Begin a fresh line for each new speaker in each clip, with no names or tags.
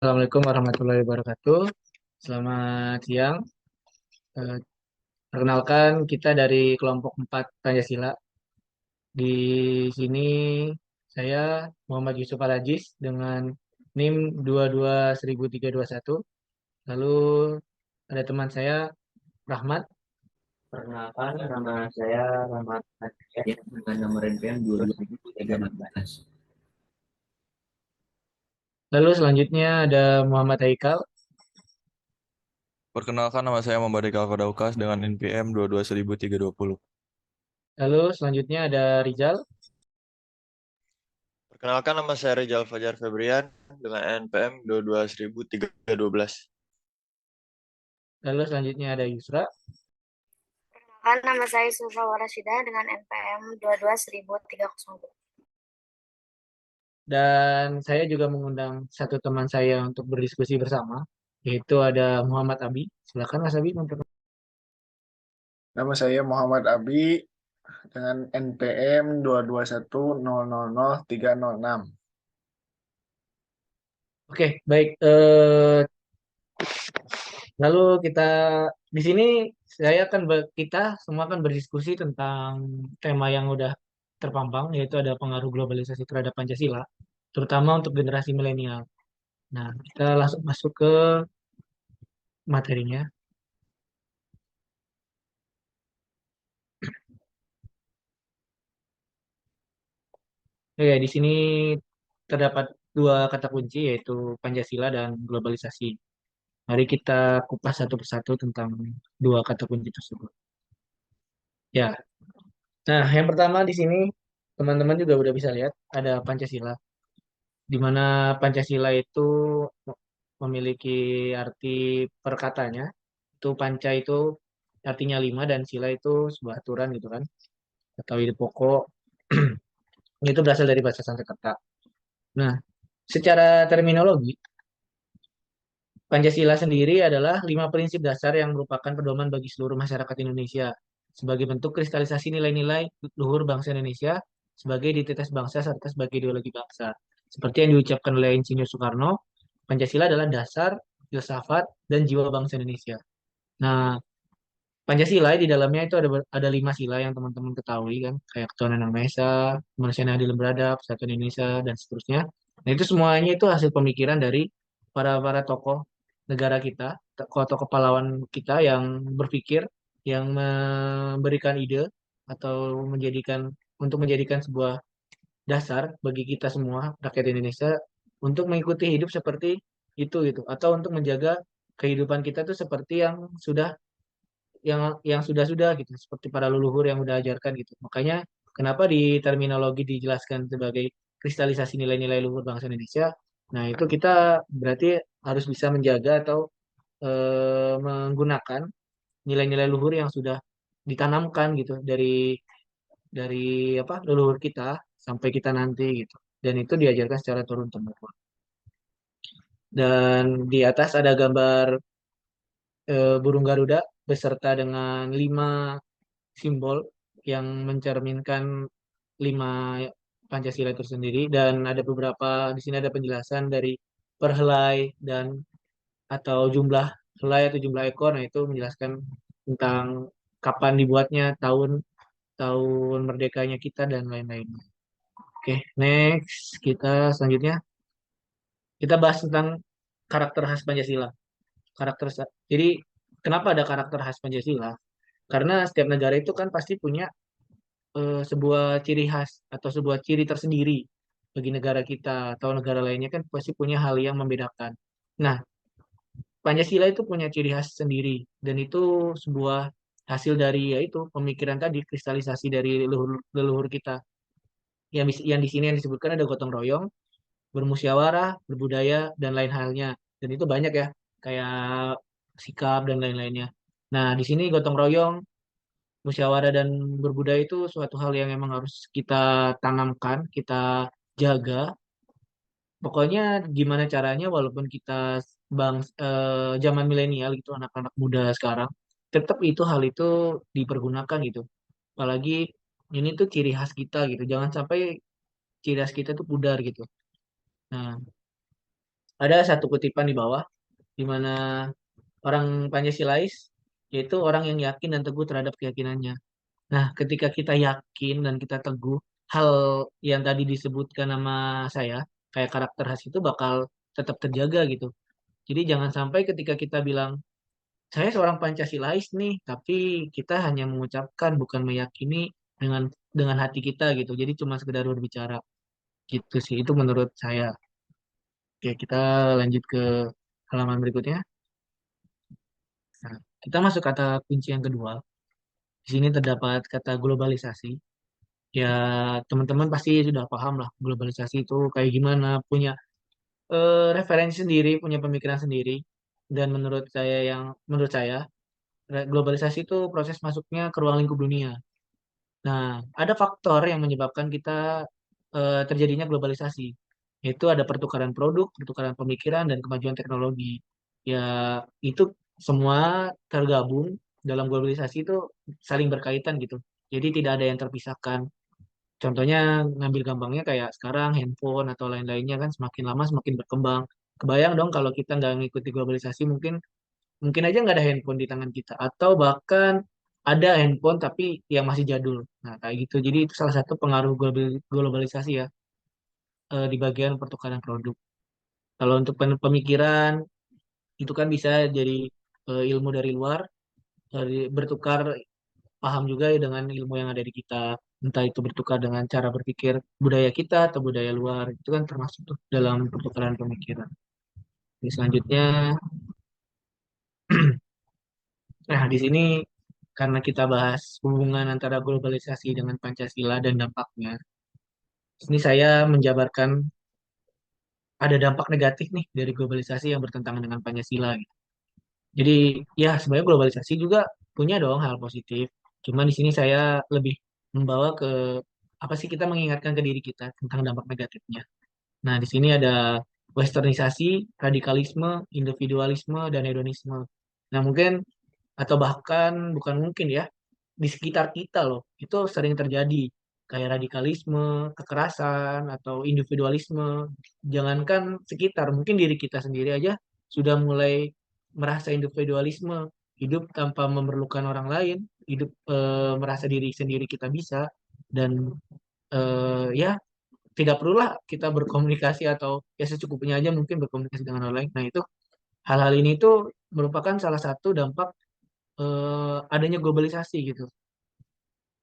Assalamualaikum warahmatullahi wabarakatuh. Selamat siang. Eh, Perkenalkan kita dari kelompok 4 Pancasila. Di sini saya Muhammad Yusuf Al-Aziz dengan NIM 221321. Lalu ada teman saya Rahmat.
Perkenalkan, nama saya Rahmat Hadian dengan nomor NPM 22.316.
Lalu selanjutnya ada Muhammad Haikal.
Perkenalkan nama saya Muhammad Eka Kodaukas dengan NPM 22320.
Lalu selanjutnya ada Rizal.
Perkenalkan nama saya Rizal Fajar Febrian dengan NPM 22312.
Lalu selanjutnya ada Yusra.
Perkenalkan, nama saya Sulfa Warashida dengan NPM 22.302.
Dan saya juga mengundang satu teman saya untuk berdiskusi bersama, yaitu ada Muhammad Abi. Silakan Mas Abi.
Nama saya Muhammad Abi dengan NPM 221000306.
Oke, baik. Lalu kita di sini kita semua akan berdiskusi tentang tema yang udah terpampang, yaitu ada pengaruh globalisasi terhadap Pancasila, terutama untuk generasi milenial. Nah, kita langsung masuk ke materinya. Ya, di sini terdapat dua kata kunci, yaitu Pancasila dan globalisasi. Mari kita kupas satu persatu tentang dua kata kunci tersebut. Ya, nah yang pertama di sini teman-teman juga udah bisa lihat ada Pancasila, di mana Pancasila itu memiliki arti perkatanya. Itu panca itu artinya lima dan sila itu sebuah aturan gitu kan, atau ide pokok. Itu berasal dari bahasa Sanskerta. Nah, secara terminologi, Pancasila sendiri adalah lima prinsip dasar yang merupakan pedoman bagi seluruh masyarakat Indonesia sebagai bentuk kristalisasi nilai-nilai luhur bangsa Indonesia sebagai identitas bangsa serta sebagai ideologi bangsa. Seperti yang diucapkan oleh Insinyur Soekarno, Pancasila adalah dasar, filsafat, dan jiwa bangsa Indonesia. Nah, Pancasila di dalamnya itu ada lima sila yang teman-teman ketahui kan, kayak ketuhanan yang Maha Esa, kemanusiaan yang adil dan beradab, persatuan Indonesia, dan seterusnya. Nah, itu semuanya itu hasil pemikiran dari para tokoh negara kita, tokoh-tokoh pahlawan kita yang berpikir, yang memberikan ide atau menjadikan sebuah dasar bagi kita semua rakyat Indonesia untuk mengikuti hidup seperti itu gitu, atau untuk menjaga kehidupan kita tuh seperti yang sudah-sudah gitu, seperti para leluhur yang udah ajarkan gitu. Makanya kenapa di terminologi dijelaskan sebagai kristalisasi nilai-nilai luhur bangsa Indonesia. Nah, itu kita berarti harus bisa menjaga atau menggunakan nilai-nilai luhur yang sudah ditanamkan gitu dari apa leluhur kita sampai kita nanti gitu. Dan itu diajarkan secara turun temurun. Dan di atas ada gambar burung Garuda beserta dengan lima simbol yang mencerminkan lima Pancasila itu sendiri, dan ada beberapa di sini ada penjelasan dari perhelai dan atau jumlah helai atau jumlah ekor. Nah, itu menjelaskan tentang kapan dibuatnya, tahun tahun merdekanya kita dan lain-lain. Oke, next kita selanjutnya kita bahas tentang karakter khas Pancasila. Jadi kenapa ada karakter khas Pancasila? Karena setiap negara itu kan pasti punya sebuah ciri khas atau sebuah ciri tersendiri bagi negara kita atau negara lainnya kan pasti punya hal yang membedakan. Nah, Pancasila itu punya ciri khas sendiri dan itu sebuah hasil dari yaitu pemikiran tadi kristalisasi dari leluhur, leluhur kita. Yang di sini yang disebutkan ada gotong royong, bermusyawarah, berbudaya dan lain halnya. Dan itu banyak ya, kayak sikap dan lain-lainnya. Nah, di sini gotong royong, musyawarah dan berbudaya itu suatu hal yang memang harus kita tanamkan, kita jaga. Pokoknya gimana caranya walaupun kita zaman milenial gitu, anak-anak muda sekarang, tetap itu hal itu dipergunakan gitu. Apalagi ini tuh ciri khas kita gitu. Jangan sampai ciri khas kita tuh pudar gitu. Nah, ada satu kutipan di bawah, di mana orang Pancasilais yaitu orang yang yakin dan teguh terhadap keyakinannya. Nah, ketika kita yakin dan kita teguh, hal yang tadi disebutkan nama saya, kayak karakter khas itu bakal tetap terjaga gitu. Jadi jangan sampai ketika kita bilang, saya seorang Pancasilais nih, tapi kita hanya mengucapkan, bukan meyakini dengan hati kita gitu. Jadi cuma sekedar berbicara gitu sih. Itu menurut saya. Oke, kita lanjut ke halaman berikutnya. Nah, kita masuk kata kunci yang kedua. Di sini terdapat kata globalisasi. Ya, teman-teman pasti sudah paham lah globalisasi itu kayak gimana, punya referensi sendiri, punya pemikiran sendiri. Dan menurut saya globalisasi itu proses masuknya ke ruang lingkup dunia. Nah, ada faktor yang menyebabkan kita terjadinya globalisasi, yaitu ada pertukaran produk, pertukaran pemikiran, dan kemajuan teknologi. Ya, itu semua tergabung dalam globalisasi itu saling berkaitan gitu. Jadi tidak ada yang terpisahkan. Contohnya ngambil gampangnya kayak sekarang handphone atau lain-lainnya kan semakin lama semakin berkembang. Kebayang dong kalau kita nggak mengikuti globalisasi mungkin mungkin aja nggak ada handphone di tangan kita atau bahkan ada handphone tapi yang masih jadul. Nah kayak gitu. Jadi itu salah satu pengaruh globalisasi ya di bagian pertukaran produk. Kalau untuk pemikiran itu kan bisa jadi ilmu dari luar bertukar paham juga ya dengan ilmu yang ada di kita. Entah itu bertukar dengan cara berpikir budaya kita atau budaya luar. Itu kan termasuk tuh dalam pertukaran pemikiran. Jadi selanjutnya, nah di sini karena kita bahas hubungan antara globalisasi dengan Pancasila dan dampaknya. Di sini saya menjabarkan ada dampak negatif nih dari globalisasi yang bertentangan dengan Pancasila. Gitu. Jadi ya sebenarnya globalisasi juga punya dong hal positif. Cuma di sini saya lebih membawa ke apa sih kita mengingatkan ke diri kita tentang dampak negatifnya. Nah, di sini ada westernisasi, radikalisme, individualisme, dan hedonisme. Nah, mungkin atau bahkan bukan mungkin ya, di sekitar kita loh, itu sering terjadi. Kayak radikalisme, kekerasan, atau individualisme. Jangankan sekitar, mungkin diri kita sendiri aja sudah mulai merasa individualisme, hidup tanpa memerlukan orang lain, hidup merasa diri sendiri kita bisa, dan ya tidak perlulah kita berkomunikasi atau ya secukupnya aja mungkin berkomunikasi dengan orang lain. Nah itu hal-hal ini itu merupakan salah satu dampak adanya globalisasi gitu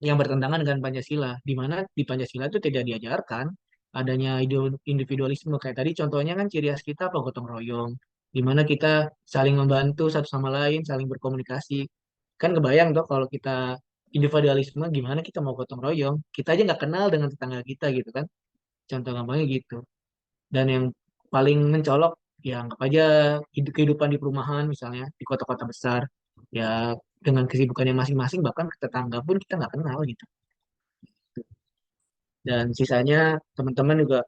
yang bertentangan dengan Pancasila, di mana di Pancasila itu tidak diajarkan adanya individualisme kayak tadi contohnya kan ciri khas kita apa gotong royong, di mana kita saling membantu satu sama lain, saling berkomunikasi. Kan kebayang tuh kalau kita individualisme gimana kita mau gotong royong, kita aja nggak kenal dengan tetangga kita gitu kan, contoh gampangnya gitu. Dan yang paling mencolok ya anggap aja kehidupan di perumahan misalnya di kota-kota besar ya dengan kesibukannya masing-masing bahkan ke tetangga pun kita nggak kenal gitu. Dan sisanya teman-teman juga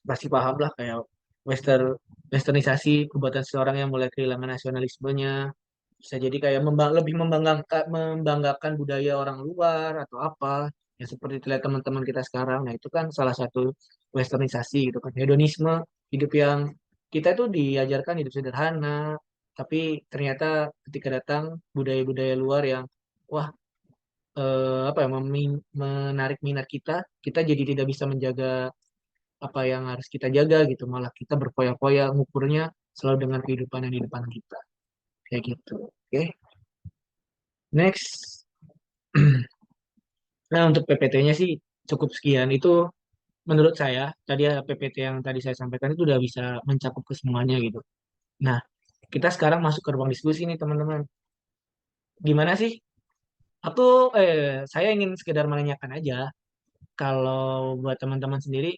pasti paham lah kayak westernisasi kebuatan seseorang yang mulai kehilangan nasionalismenya, bisa jadi kayak lebih membanggakan budaya orang luar atau apa ya seperti terlihat teman-teman kita sekarang. Nah itu kan salah satu westernisasi gitu kan, hedonisme, hidup yang kita tuh diajarkan hidup sederhana tapi ternyata ketika datang budaya-budaya luar yang wah apa ya menarik minat kita, kita jadi tidak bisa menjaga apa yang harus kita jaga gitu, malah kita berfoya-foya ngukurnya selalu dengan kehidupan yang di depan kita kayak gitu. Oke, next. Nah, untuk PPT-nya sih cukup sekian. Itu menurut saya, tadi ya PPT yang tadi saya sampaikan itu udah bisa mencakup ke semuanya gitu. Nah, kita sekarang masuk ke ruang diskusi nih, teman-teman. Gimana sih? Aku, saya ingin sekedar menanyakan aja, kalau buat teman-teman sendiri,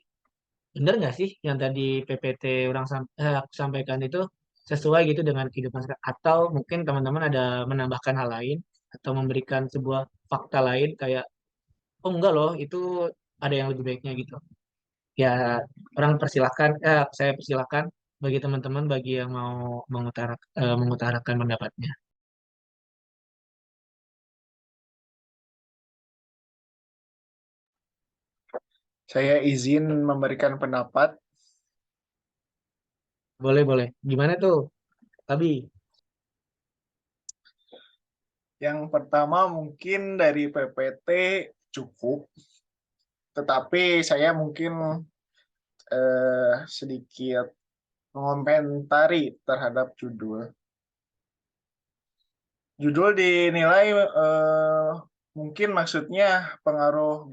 benar nggak sih yang tadi PPT aku sampaikan itu sesuai gitu dengan kehidupan sekarang? Atau mungkin teman-teman ada menambahkan hal lain, atau memberikan sebuah fakta lain kayak, oh enggak loh, itu ada yang lebih baiknya gitu. Ya, saya persilahkan bagi teman-teman bagi yang mau mengutarakan pendapatnya.
Saya izin memberikan pendapat.
Boleh, boleh. Gimana tuh, Abi?
Yang pertama mungkin dari PPT cukup, tetapi saya mungkin sedikit mengomentari terhadap judul. Judul dinilai mungkin maksudnya pengaruh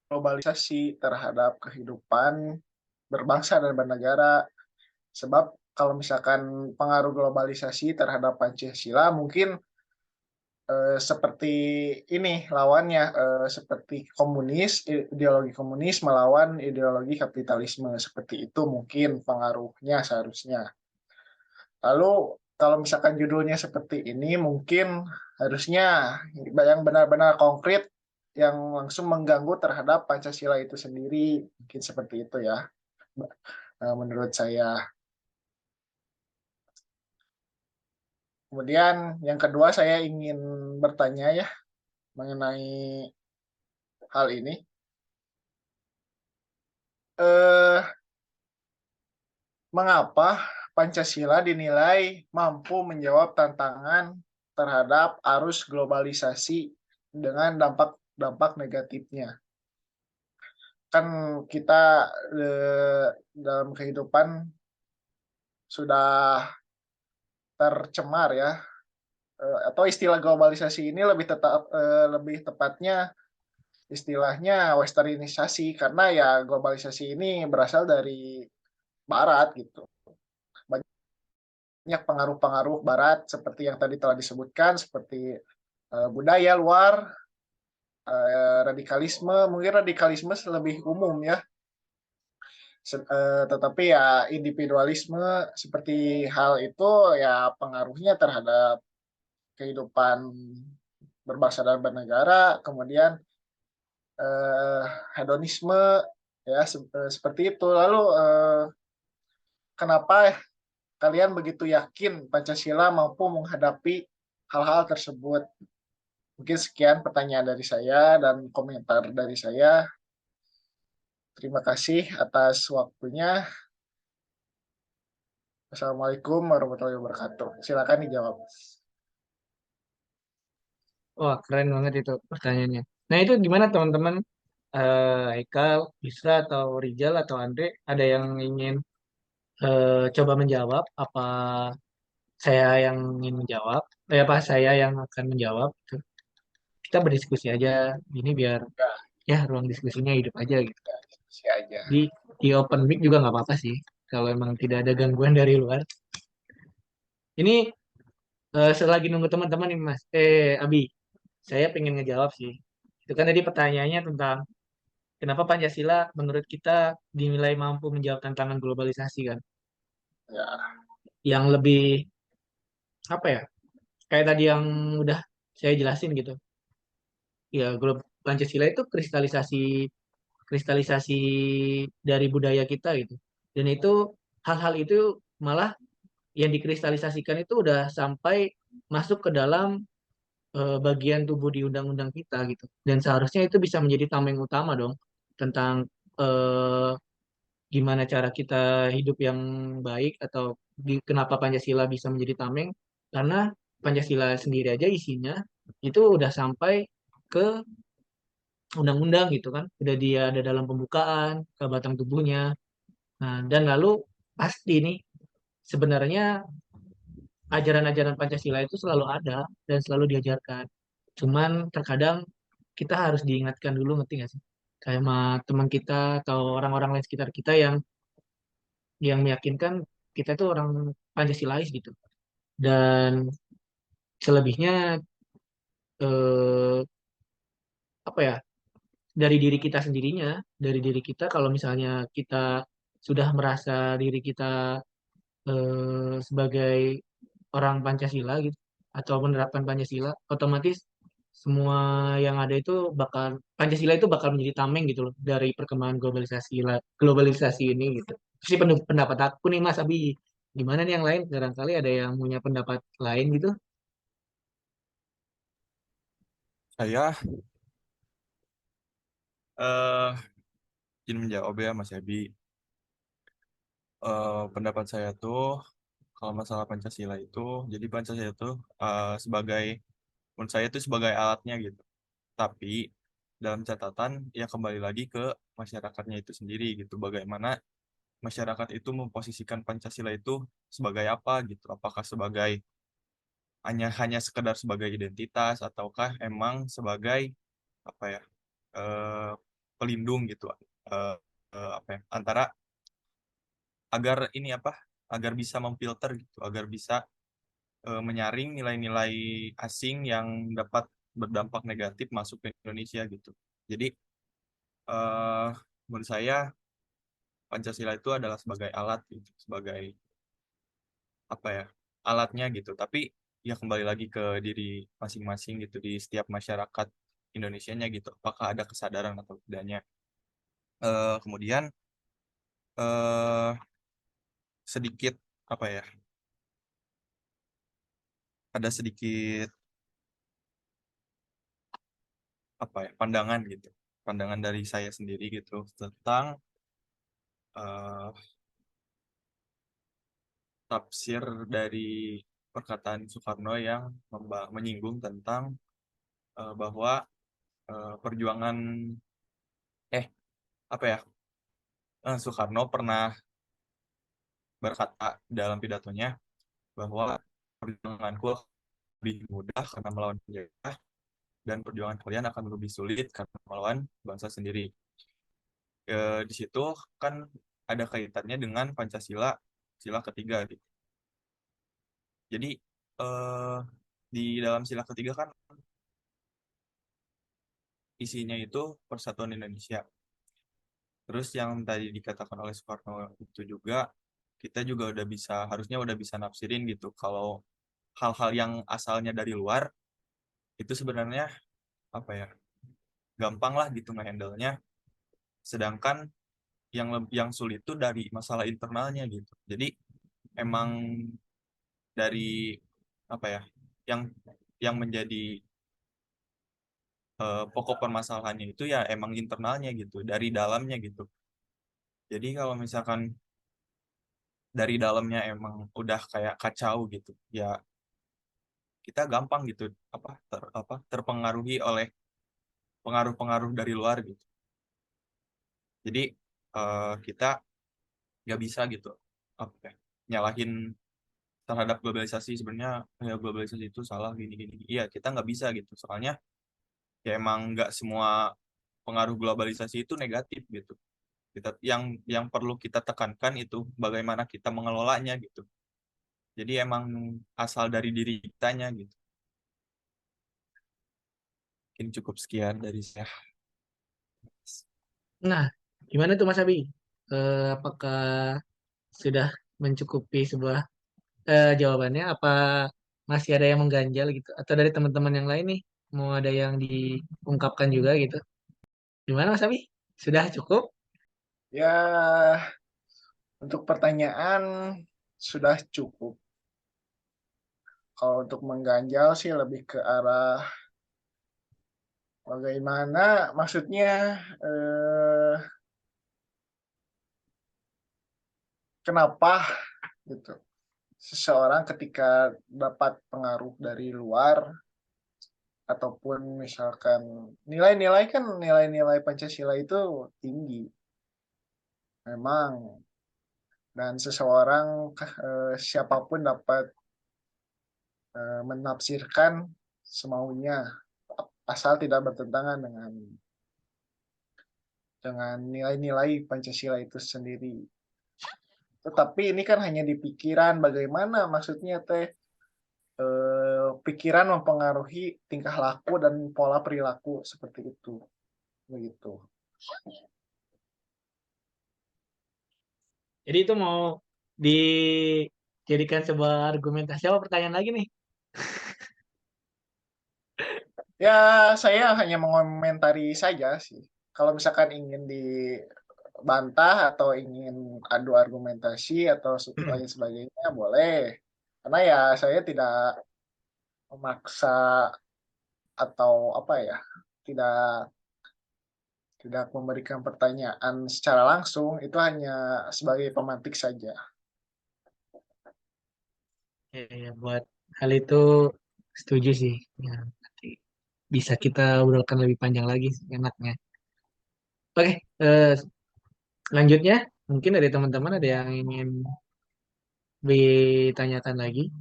globalisasi terhadap kehidupan berbangsa dan bernegara. Sebab kalau misalkan pengaruh globalisasi terhadap Pancasila mungkin seperti ini lawannya, seperti komunis, ideologi komunis melawan ideologi kapitalisme, seperti itu mungkin pengaruhnya seharusnya. Lalu kalau misalkan judulnya seperti ini mungkin harusnya yang benar-benar konkret yang langsung mengganggu terhadap Pancasila itu sendiri, mungkin seperti itu ya menurut saya. Kemudian yang kedua saya ingin bertanya ya mengenai hal ini. Eh, Mengapa Pancasila dinilai mampu menjawab tantangan terhadap arus globalisasi dengan dampak-dampak negatifnya? Kan kita dalam kehidupan sudah tercemar ya, atau istilah globalisasi ini lebih tepatnya istilahnya westernisasi, karena ya globalisasi ini berasal dari barat gitu. Banyak pengaruh-pengaruh barat seperti yang tadi telah disebutkan, seperti budaya luar, radikalisme, mungkin radikalisme lebih umum ya. Tetapi ya individualisme seperti hal itu ya pengaruhnya terhadap kehidupan berbangsa dan bernegara, kemudian eh, hedonisme ya seperti itu. Lalu kenapa kalian begitu yakin Pancasila mampu menghadapi hal-hal tersebut? Mungkin sekian pertanyaan dari saya dan komentar dari saya. Terima kasih atas waktunya. Assalamualaikum warahmatullahi wabarakatuh. Silakan dijawab.
Wah, keren banget itu pertanyaannya. Nah, itu gimana teman-teman? Haikal, Isra, atau Rijal, atau Andre, ada yang ingin coba menjawab? Apa saya yang ingin menjawab? Apa saya yang akan menjawab? Gitu. Kita berdiskusi aja, ini biar
Ya,
ya ruang diskusinya hidup aja gitu.
diskusi aja.
Di open mic juga nggak apa-apa sih, kalau emang tidak ada gangguan dari luar. Ini selagi nunggu teman-teman nih Mas, Abi, saya pengen ngejawab sih. Itu kan tadi pertanyaannya tentang kenapa Pancasila menurut kita dinilai mampu menjawab tantangan globalisasi kan?
Ya,
Yang lebih apa ya? Kayak tadi yang udah saya jelasin gitu. Ya, Pancasila itu kristalisasi kristalisasi dari budaya kita gitu. Dan itu hal-hal itu malah yang dikristalisasikan itu udah sampai masuk ke dalam bagian tubuh di undang-undang kita gitu. Dan seharusnya itu bisa menjadi tameng utama dong tentang eh, gimana cara kita hidup yang baik atau kenapa Pancasila bisa menjadi tameng karena Pancasila sendiri aja isinya itu udah sampai ke undang-undang gitu kan udah dia ada dalam pembukaan ke batang tubuhnya. Nah, dan lalu pasti nih sebenarnya ajaran-ajaran Pancasila itu selalu ada dan selalu diajarkan, cuman terkadang kita harus diingatkan dulu, ngerti nggak sih, kayak sama teman kita atau orang-orang lain sekitar kita yang meyakinkan kita itu orang Pancasilais gitu. Dan selebihnya eh, apa ya, dari diri kita sendirinya, dari diri kita kalau misalnya kita sudah merasa diri kita sebagai orang Pancasila gitu atau menerapkan Pancasila, otomatis semua yang ada itu bakal Pancasila itu bakal menjadi tameng gitu loh dari perkembangan globalisasi ini gitu. Terus ini pendapat aku nih Mas Abi. Gimana nih yang lain? Barangkali ada yang punya pendapat lain gitu.
Saya eh izin menjawab ya Mas Ebi. Pendapat saya tuh kalau masalah Pancasila itu, jadi Pancasila itu sebagai, menurut saya itu sebagai alatnya gitu. Tapi dalam catatan ya kembali lagi ke masyarakatnya itu sendiri gitu. Bagaimana masyarakat itu memposisikan Pancasila itu sebagai apa gitu. Apakah sebagai hanya sekedar sebagai identitas ataukah emang sebagai apa ya eh, pelindung gitu, eh, apa ya antara agar ini apa agar bisa memfilter gitu, agar bisa menyaring nilai-nilai asing yang dapat berdampak negatif masuk ke Indonesia gitu. Jadi eh, menurut saya Pancasila itu adalah sebagai alat gitu, sebagai apa ya alatnya gitu. Tapi ya kembali lagi ke diri masing-masing gitu di setiap masyarakat Indonesianya gitu. Apakah ada kesadaran atau tidaknya. Kemudian eh, sedikit apa ya ada sedikit apa ya pandangan gitu, pandangan dari saya sendiri gitu tentang eh, tafsir dari perkataan Soekarno yang menyinggung tentang bahwa perjuangan eh apa ya Soekarno pernah berkata dalam pidatonya bahwa perjuanganku lebih mudah karena melawan penjajah dan perjuangan kalian akan lebih sulit karena melawan bangsa sendiri. Di situ kan ada kaitannya dengan Pancasila sila ketiga gitu. Jadi eh, di dalam sila ketiga kan isinya itu persatuan Indonesia. Terus yang tadi dikatakan oleh Soekarno itu juga kita juga harusnya udah bisa nafsirin gitu kalau hal-hal yang asalnya dari luar itu sebenarnya apa ya gampang lah gitu ngehandle-nya. Sedangkan yang sulit itu dari masalah internalnya gitu. Jadi emang dari apa ya yang yang menjadi pokok permasalahannya itu ya emang internalnya gitu, dari dalamnya gitu. Jadi kalau misalkan dari dalamnya emang udah kayak kacau gitu, ya kita gampang gitu terpengaruhi oleh pengaruh-pengaruh dari luar gitu. Jadi kita nggak bisa gitu apa ya, nyalahin terhadap globalisasi sebenarnya ya globalisasi itu salah gini gini. Iya kita nggak bisa gitu, soalnya ya emang nggak semua pengaruh globalisasi itu negatif gitu. Yang perlu kita tekankan itu bagaimana kita mengelolanya gitu. Jadi emang asal dari diri kitanya gitu. Mungkin cukup sekian dari saya.
Nah, gimana tuh Mas Abi? Apakah sudah mencukupi sebuah jawabannya? Apa masih ada yang mengganjal gitu? Atau dari teman-teman yang lain nih, mau ada yang diungkapkan juga gitu? Gimana Mas Abi? Sudah cukup?
Ya, untuk pertanyaan sudah cukup. Kalau untuk mengganjal sih lebih ke arah bagaimana, maksudnya kenapa gitu seseorang ketika dapat pengaruh dari luar ataupun misalkan nilai-nilai kan nilai-nilai Pancasila itu tinggi memang, dan seseorang siapapun dapat menafsirkan semaunya asal tidak bertentangan dengan nilai-nilai Pancasila itu sendiri. Tetapi ini kan hanya di pikiran, bagaimana maksudnya teh pikiran mempengaruhi tingkah laku dan pola perilaku seperti itu, begitu.
Jadi itu mau dijadikan sebuah argumentasi apa pertanyaan lagi nih?
Ya, saya hanya mengomentari saja sih. Kalau misalkan ingin dibantah atau ingin adu argumentasi atau lain sebagainya, boleh. Karena ya saya tidak memaksa atau apa ya, tidak tidak memberikan pertanyaan secara langsung, itu hanya sebagai pemantik saja.
Ya, buat hal itu setuju sih. Ya, nanti bisa kita obrolkan lebih panjang lagi sih, enaknya. Oke, selanjutnya mungkin dari teman-teman ada yang ingin ditanyakan lagi.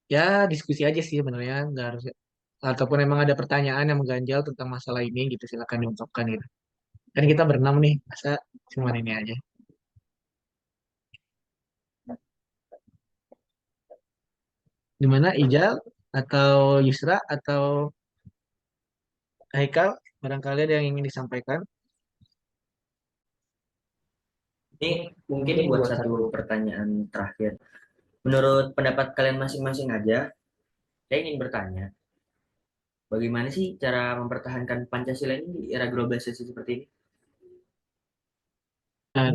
Ya, diskusi aja sih sebenarnya, nggak harus, ataupun emang ada pertanyaan yang mengganjal tentang masalah ini gitu, silakan diungkapkan gitu. Kan kita berenam nih, masa cuma ini aja. Gimana Ijal atau Yusra atau Haikal, barangkali ada yang ingin disampaikan?
Ini mungkin buat satu pertanyaan terakhir. Menurut pendapat kalian masing-masing aja, saya ingin bertanya, bagaimana sih cara mempertahankan Pancasila ini di era globalisasi seperti ini?
Nah,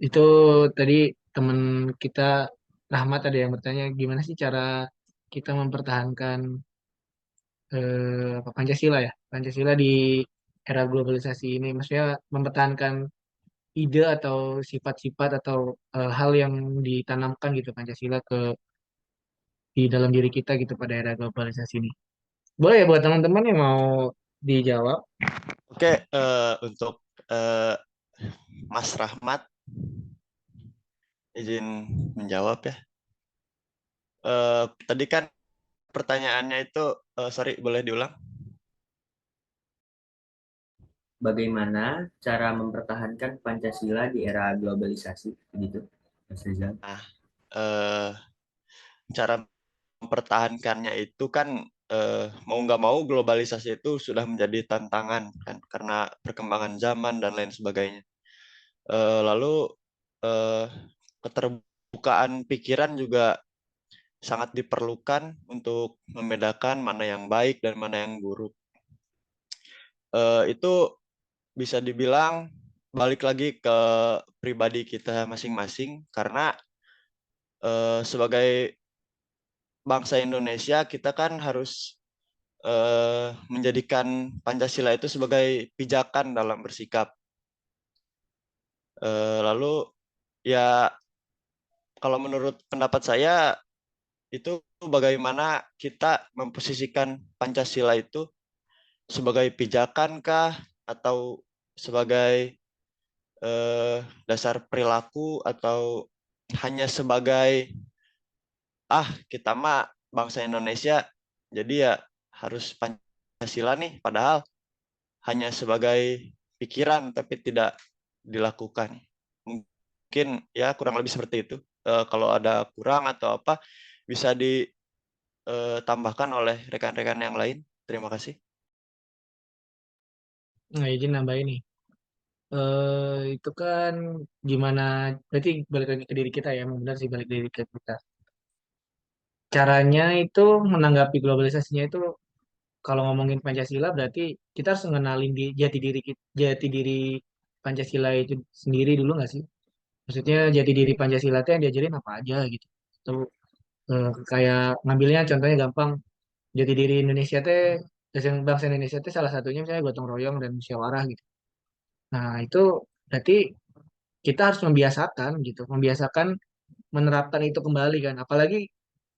itu tadi teman kita Rahmat ada yang bertanya gimana sih cara kita mempertahankan Pancasila ya, Pancasila di era globalisasi ini, maksudnya mempertahankan ide atau sifat-sifat atau hal yang ditanamkan gitu Pancasila ke di dalam diri kita gitu pada era globalisasi ini. Boleh ya buat teman-teman yang mau dijawab.
Oke, untuk eh, Mas Rahmat izin menjawab ya. Tadi kan pertanyaannya itu, sorry, boleh diulang?
Bagaimana cara mempertahankan Pancasila di era globalisasi? Gitu, Mas Rizal.
Nah, eh, cara mempertahankannya itu kan mau nggak mau globalisasi itu sudah menjadi tantangan kan karena perkembangan zaman dan lain sebagainya. Lalu eh, keterbukaan pikiran juga sangat diperlukan untuk membedakan mana yang baik dan mana yang buruk. Itu bisa dibilang balik lagi ke pribadi kita masing-masing karena sebagai bangsa Indonesia kita kan harus menjadikan Pancasila itu sebagai pijakan dalam bersikap. Lalu ya kalau menurut pendapat saya itu bagaimana kita memposisikan Pancasila itu sebagai pijakan kah atau sebagai dasar perilaku atau hanya sebagai kita mah bangsa Indonesia jadi ya harus Pancasila nih padahal hanya sebagai pikiran tapi tidak dilakukan. Mungkin ya kurang lebih seperti itu. Kalau ada kurang atau apa bisa ditambahkan oleh rekan-rekan yang lain. Terima kasih.
Nah, izin nambah ini. Itu kan gimana, berarti balik lagi ke diri kita ya, emang benar sih balik diri ke kita. Caranya itu menanggapi globalisasinya itu kalau ngomongin Pancasila berarti kita harus mengenalin di jati diri Pancasila itu sendiri dulu nggak sih? Maksudnya jati diri Pancasila itu yang diajarin apa aja gitu. Atau kayak ngambilnya contohnya gampang, jati diri Indonesia teh bangsa Indonesia teh salah satunya misalnya gotong royong dan musyawarah gitu. Nah, itu berarti kita harus membiasakan gitu, membiasakan menerapkan itu kembali kan. Apalagi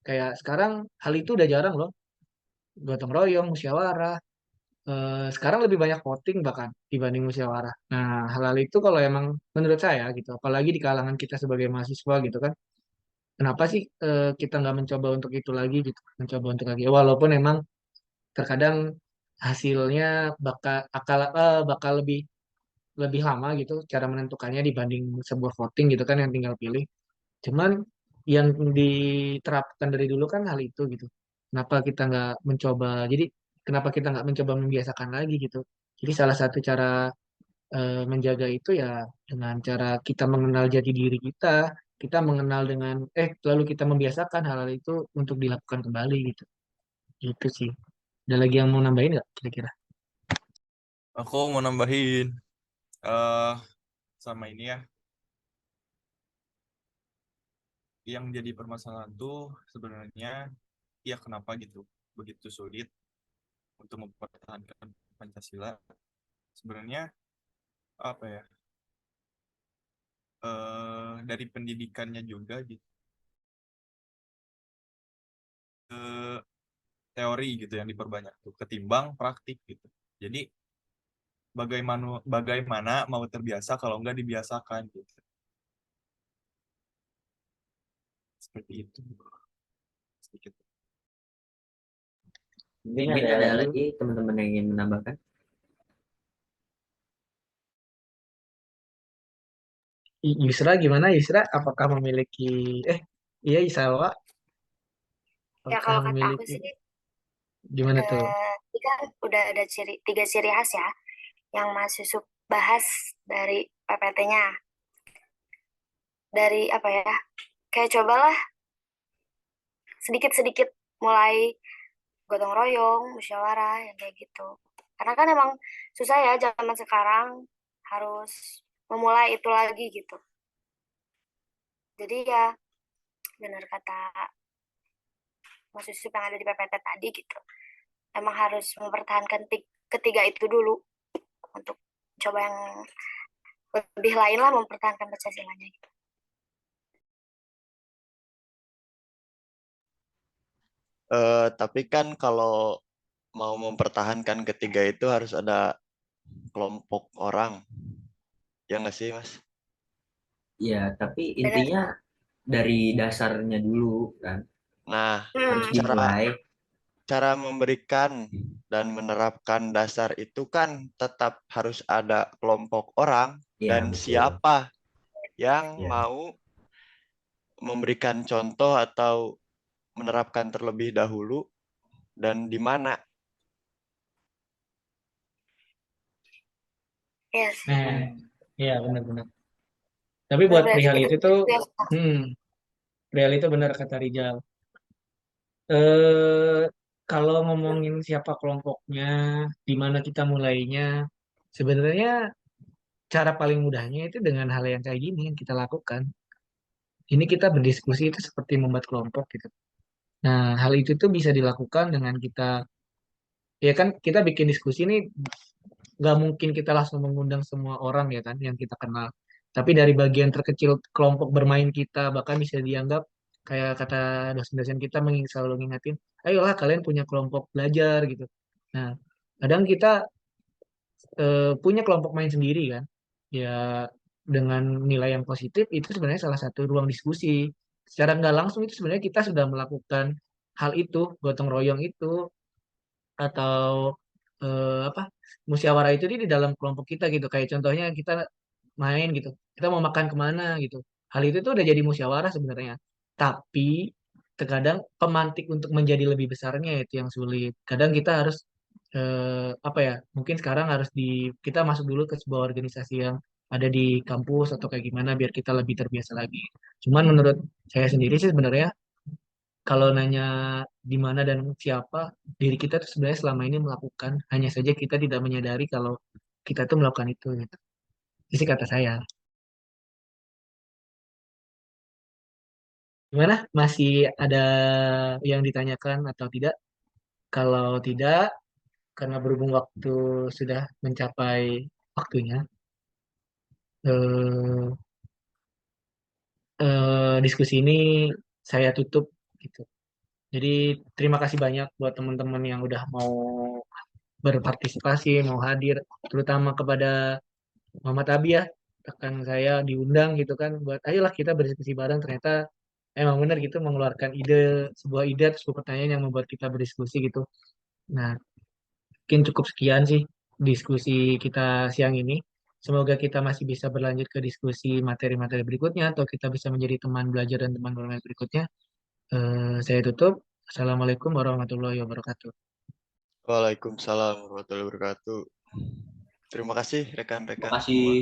kayak sekarang hal itu udah jarang loh, gotong royong, musyawarah. Sekarang lebih banyak voting bahkan dibanding musyawarah. Nah, hal-hal itu kalau emang menurut saya gitu, apalagi di kalangan kita sebagai mahasiswa gitu kan, kenapa sih kita nggak mencoba untuk itu lagi gitu, mencoba untuk lagi. Walaupun emang terkadang hasilnya bakal lebih lebih lama gitu cara menentukannya dibanding sebuah voting gitu kan yang tinggal pilih. Cuman yang diterapkan dari dulu kan hal itu gitu. Kenapa kita nggak mencoba? Jadi kenapa kita nggak mencoba membiasakan lagi gitu? Jadi salah satu cara menjaga itu ya dengan cara kita mengenal jati diri kita, kita mengenal dengan lalu kita membiasakan hal-hal itu untuk dilakukan kembali gitu. Itu sih. Ada lagi yang mau nambahin nggak kira-kira?
Aku mau nambahin eh sama ini ya, yang jadi permasalahan tuh sebenarnya ya kenapa gitu begitu sulit untuk mempertahankan Pancasila sebenarnya apa ya, dari pendidikannya juga gitu, teori gitu yang diperbanyak tuh ketimbang praktik gitu. Jadi bagaimana mau terbiasa kalau nggak dibiasakan gitu. Seperti itu sedikit.
Mungkin ada lagi teman-teman yang ingin menambahkan.
Yusra gimana Yusra? Apakah memiliki iya Isawa,
Ya
apakah
kalau kata aku
memiliki
sih,
gimana tuh?
ini kan udah ada tiga ciri khas ya yang Mas Yusuf bahas dari PPT-nya. Dari apa ya? Kayak cobalah sedikit-sedikit mulai gotong royong, musyawarah, yang kayak gitu. Karena kan emang susah ya zaman sekarang harus memulai itu lagi gitu. Jadi ya benar kata Mas Yusuf yang ada di PPT tadi gitu. Emang harus mempertahankan ketiga itu dulu untuk coba yang lebih lain lah mempertahankan Pancasilanya gitu.
Tapi kan kalau mau mempertahankan ketiga itu harus ada kelompok orang, ya nggak sih Mas?
Ya, tapi
Benar.
intinya dari dasarnya dulu kan
Nah,
harus
Hmm.
dimulai.
cara memberikan dan menerapkan dasar itu kan tetap harus ada kelompok orang
Ya,
dan
betul.
siapa yang
Ya.
mau memberikan contoh atau menerapkan terlebih dahulu dan di mana.
Iya sih.
Nah, iya benar-benar. Tapi buat
Benar-benar
perihal itu tuh,
ya.
perihal itu benar kata Rijal. Eh, Kalau ngomongin siapa kelompoknya, di mana kita mulainya, sebenarnya cara paling mudahnya itu dengan hal yang kayak gini yang kita lakukan. Ini kita berdiskusi itu seperti membuat kelompok gitu. Nah, hal itu tuh bisa dilakukan dengan kita, ya kan kita bikin diskusi ini nggak mungkin kita langsung mengundang semua orang ya kan yang kita kenal. Tapi dari bagian terkecil kelompok bermain kita bahkan bisa dianggap kayak kata dosen-dosen kita selalu ngingetin, ayolah kalian punya kelompok belajar gitu. Nah, kadang kita punya kelompok main sendiri kan, ya dengan nilai yang positif itu sebenarnya salah satu ruang diskusi. Secara nggak langsung itu sebenarnya kita sudah melakukan hal itu, gotong royong itu atau apa musyawarah itu di dalam kelompok kita gitu. Kayak contohnya kita main gitu, kita mau makan kemana gitu. Hal itu tuh udah jadi musyawarah sebenarnya. Tapi terkadang pemantik untuk menjadi lebih besarnya itu yang sulit. Kadang kita harus apa ya? Mungkin sekarang harus kita masuk dulu ke sebuah organisasi yang ada di kampus atau kayak gimana biar kita lebih terbiasa lagi. Cuman menurut saya sendiri sih sebenarnya kalau nanya di mana dan siapa, diri kita tuh sebenarnya selama ini melakukan, hanya saja kita tidak menyadari kalau kita tuh melakukan itu gitu. Itu sih kata saya. Gimana? Masih ada yang ditanyakan atau tidak? Kalau tidak, karena berhubung waktu sudah mencapai waktunya, eh, diskusi ini saya tutup gitu. Jadi terima kasih banyak buat teman-teman yang udah mau berpartisipasi, mau hadir, terutama kepada Muhammad Abi ya, rekan saya diundang gitu kan, buat ayolah kita berdiskusi bareng. Ternyata emang benar gitu mengeluarkan sebuah ide, sebuah pertanyaan yang membuat kita berdiskusi gitu. Nah, mungkin cukup sekian sih diskusi kita siang ini. Semoga kita masih bisa berlanjut ke diskusi materi-materi berikutnya atau kita bisa menjadi teman belajar dan teman bermain berikutnya. Saya tutup. Assalamualaikum warahmatullahi wabarakatuh.
Waalaikumsalam warahmatullahi wabarakatuh. Terima kasih rekan-rekan
Terima
semua.
kasih.